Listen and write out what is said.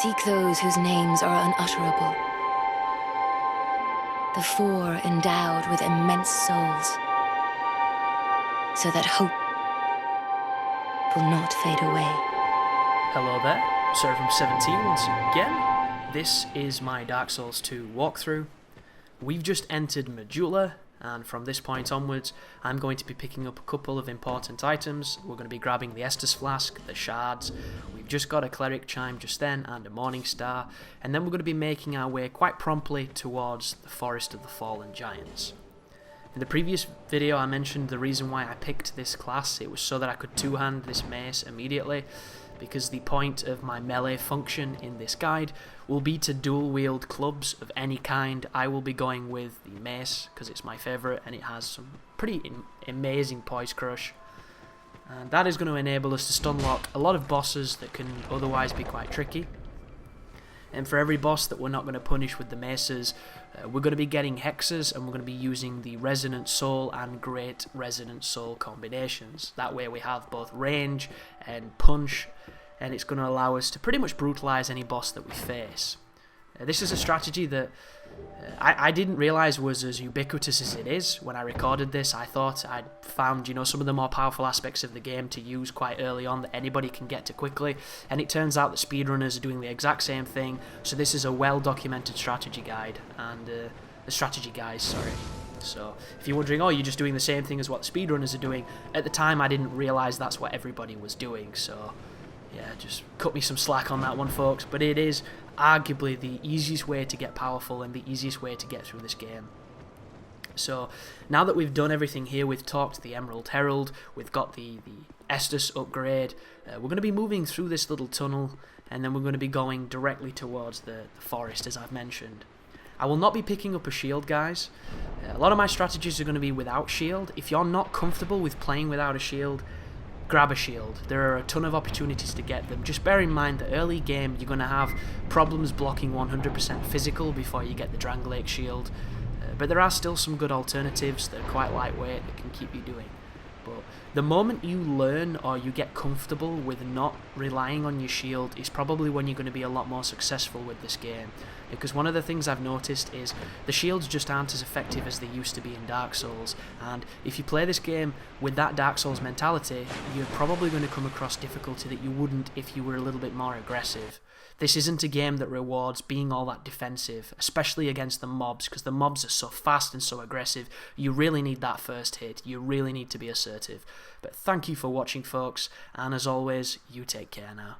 Seek those whose names are unutterable. The four endowed with immense souls, so that hope will not fade away. Hello there, Seraphim17 once again. This is my Dark Souls 2 walkthrough. We've just entered Majula, and from this point onwards, I'm going to be picking up a couple of important items. We're going to be grabbing the Estus Flask, the shards. We've just got a Cleric Chime just then, and a Morning Star, and then we're going to be making our way quite promptly towards the Forest of the Fallen Giants. In the previous video I mentioned the reason why I picked this class. It was so that I could two-hand this mace immediately, because the point of my melee function in this guide will be to dual-wield clubs of any kind. I will be going with the mace because it's my favourite and it has some pretty amazing poise crush. And that is going to enable us to stunlock a lot of bosses that can otherwise be quite tricky. And for every boss that we're not going to punish with the maces, we're going to be getting hexes, and we're going to be using the Resonant Soul and Great Resonant Soul combinations. That way we have both range and punch, and it's going to allow us to pretty much brutalize any boss that we face. This is a strategy that I didn't realize was as ubiquitous as it is. When I recorded this, I thought I'd found, some of the more powerful aspects of the game to use quite early on that anybody can get to quickly, and it turns out that speedrunners are doing the exact same thing. So this is a well-documented strategy guide, and the strategy guys, sorry. So if you're wondering, oh, you're just doing the same thing as what the speedrunners are doing, at the time I didn't realize that's what everybody was doing. So yeah, just cut me some slack on that one, folks. But it is arguably the easiest way to get powerful and the easiest way to get through this game. So now that we've done everything here, we've talked to the Emerald Herald, we've got the Estus upgrade, we're going to be moving through this little tunnel, and then we're going to be going directly towards the forest, as I've mentioned. I will not be picking up a shield, guys. A lot of my strategies are going to be without shield. If you're not comfortable with playing without a shield, grab a shield. There are a ton of opportunities to get them. Just bear in mind that early game you're going to have problems blocking 100% physical before you get the Drangleic shield, but there are still some good alternatives that are quite lightweight that can keep you doing. But the moment you learn or you get comfortable with not relying on your shield is probably when you're going to be a lot more successful with this game. Because one of the things I've noticed is the shields just aren't as effective as they used to be in Dark Souls, and if you play this game with that Dark Souls mentality, you're probably going to come across difficulty that you wouldn't if you were a little bit more aggressive. This isn't a game that rewards being all that defensive, especially against the mobs, because the mobs are so fast and so aggressive. You really need that first hit, you really need to be assertive. But thank you for watching, folks, and as always, you take care now.